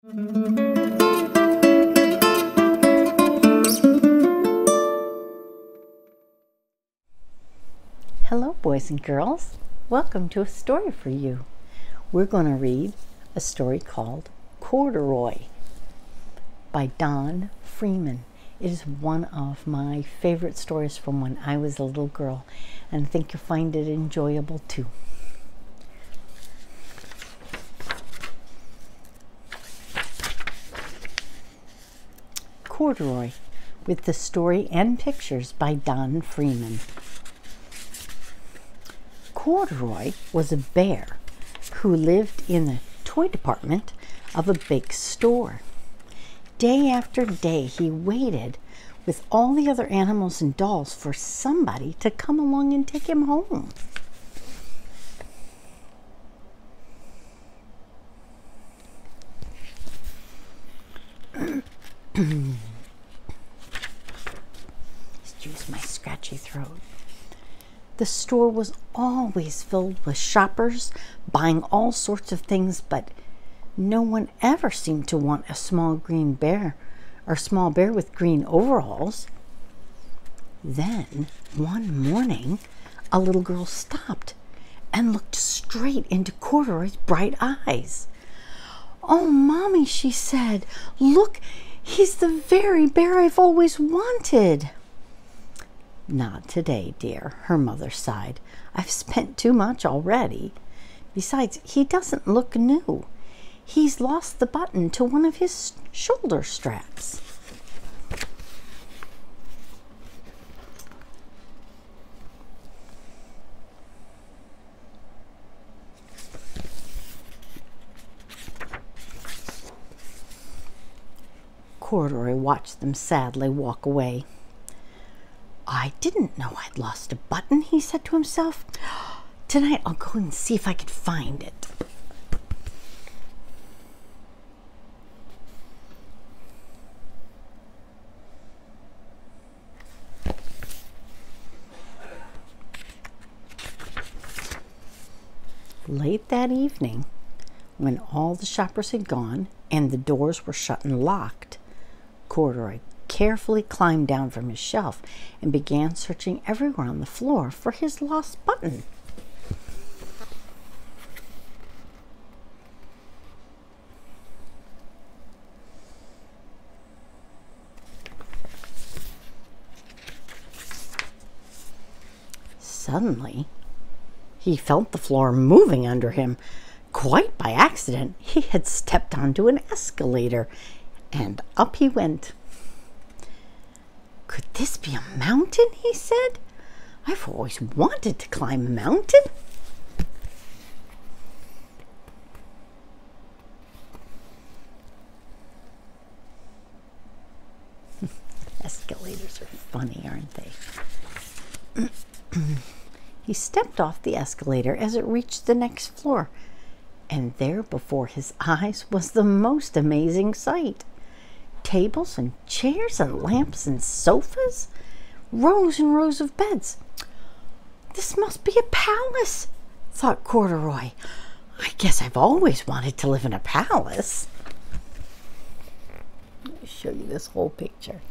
Hello, boys and girls. Welcome to a story for you. We're going to read a story called Corduroy by Don Freeman. It is one of my favorite stories from when I was a little girl, and I think you'll find it enjoyable too. Corduroy, with the story and pictures by Don Freeman. Corduroy was a bear who lived in the toy department of a big store. Day after day, he waited with all the other animals and dolls for somebody to come along and take him home. Excuse my scratchy throat. The store was always filled with shoppers buying all sorts of things, but no one ever seemed to want a small bear with green overalls. Then, one morning, a little girl stopped and looked straight into Corduroy's bright eyes. "Oh, Mommy," she said, "look, he's the very bear I've always wanted." "Not today, dear," her mother sighed. "I've spent too much already. Besides, he doesn't look new. He's lost the button to one of his shoulder straps." Corduroy watched them sadly walk away. "I didn't know I'd lost a button," he said to himself. "Tonight I'll go and see if I could find it." Late that evening, when all the shoppers had gone and the doors were shut and locked, Corduroy carefully climbed down from his shelf and began searching everywhere on the floor for his lost button. Suddenly, he felt the floor moving under him. Quite by accident, he had stepped onto an escalator, and up he went. "Could this be a mountain?" he said. "I've always wanted to climb a mountain." Escalators are funny, aren't they? He stepped off the escalator as it reached the next floor, and there before his eyes was the most amazing sight. Tables and chairs and lamps and sofas, rows and rows of beds. "This must be a palace," thought Corduroy. "I guess I've always wanted to live in a palace." Let me show you this whole picture.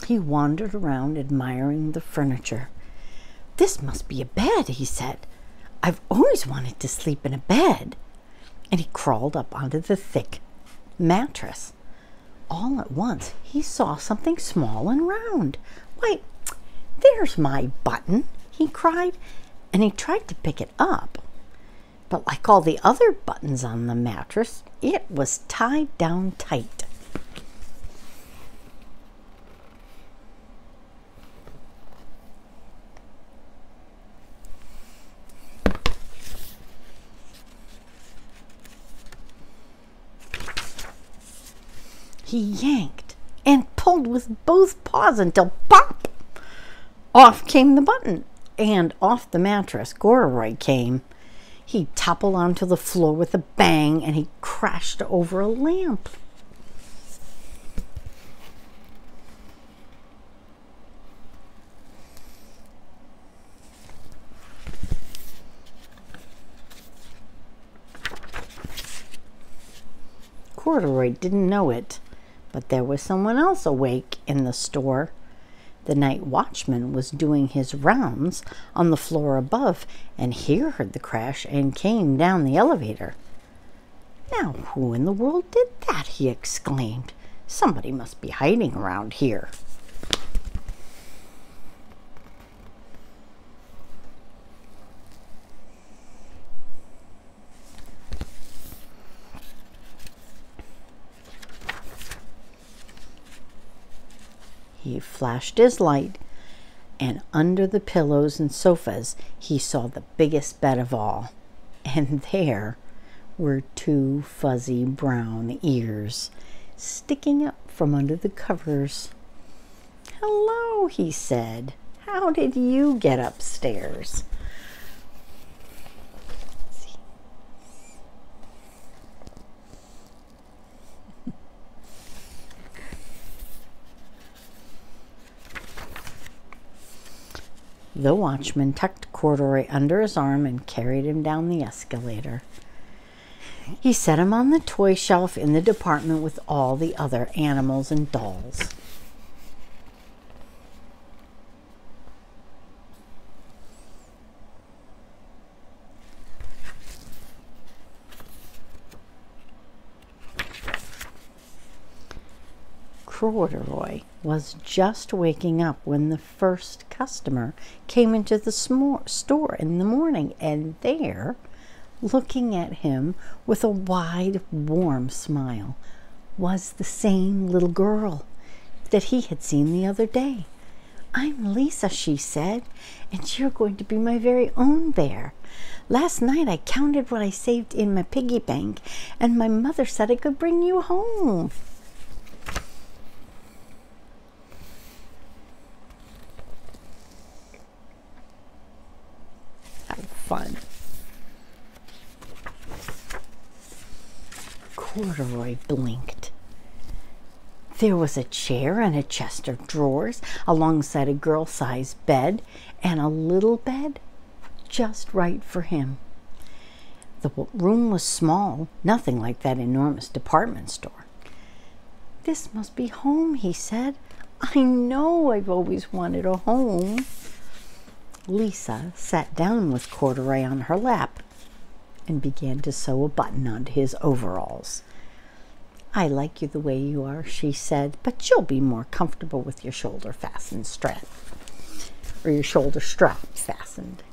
He wandered around admiring the furniture. "This must be a bed," he said. "I've always wanted to sleep in a bed." And he crawled up onto the thick mattress. All at once he saw something small and round. "Why, there's my button," he cried, and he tried to pick it up. But like all the other buttons on the mattress, it was tied down tight. He yanked and pulled with both paws until pop! Off came the button, and off the mattress Corduroy came. He toppled onto the floor with a bang, and he crashed over a lamp. Corduroy didn't know it, but there was someone else awake in the store. The night watchman was doing his rounds on the floor above, and he heard the crash and came down the elevator. "Now, who in the world did that?" he exclaimed. "Somebody must be hiding around here." He flashed his light, and under the pillows and sofas he saw the biggest bed of all. And there were two fuzzy brown ears sticking up from under the covers. "Hello," he said. "How did you get upstairs?" The watchman tucked Corduroy under his arm and carried him down the escalator. He set him on the toy shelf in the department with all the other animals and dolls. Corduroy was just waking up when the first customer came into the store in the morning, and there, looking at him with a wide, warm smile, was the same little girl that he had seen the other day. "I'm Lisa," she said, "and you're going to be my very own bear. Last night I counted what I saved in my piggy bank, and my mother said I could bring you home." Fun. Corduroy blinked. There was a chair and a chest of drawers alongside a girl-sized bed, and a little bed just right for him. The room was small, nothing like that enormous department store. "This must be home," he said. "I know I've always wanted a home." Lisa sat down with Corduroy on her lap and began to sew a button onto his overalls. "I like you the way you are," she said, "but you'll be more comfortable with your shoulder fastened strap, or your shoulder strap fastened."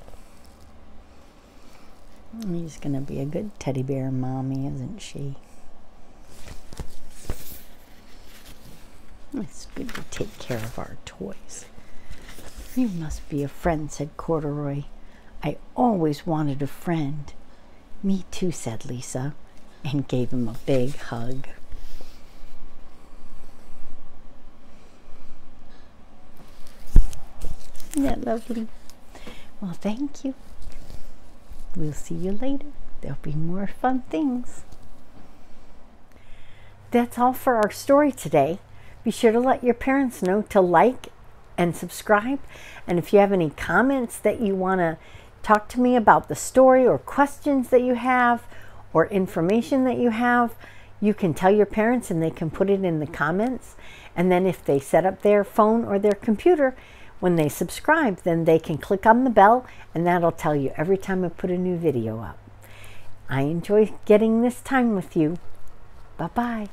He's going to be a good teddy bear mommy, isn't she? It's good to take care of our toys. "You must be a friend," said Corduroy. "I always wanted a friend." "Me too," said Lisa, and gave him a big hug. Isn't that lovely? Well, thank you. We'll see you later. There'll be more fun things. That's all for our story today. Be sure to let your parents know to like and subscribe. And if you have any comments that you want to talk to me about the story, or questions that you have, or information that you have, you can tell your parents and they can put it in the comments. And then if they set up their phone or their computer, when they subscribe, then they can click on the bell, and that'll tell you every time I put a new video up. I enjoy getting this time with you. Bye-bye.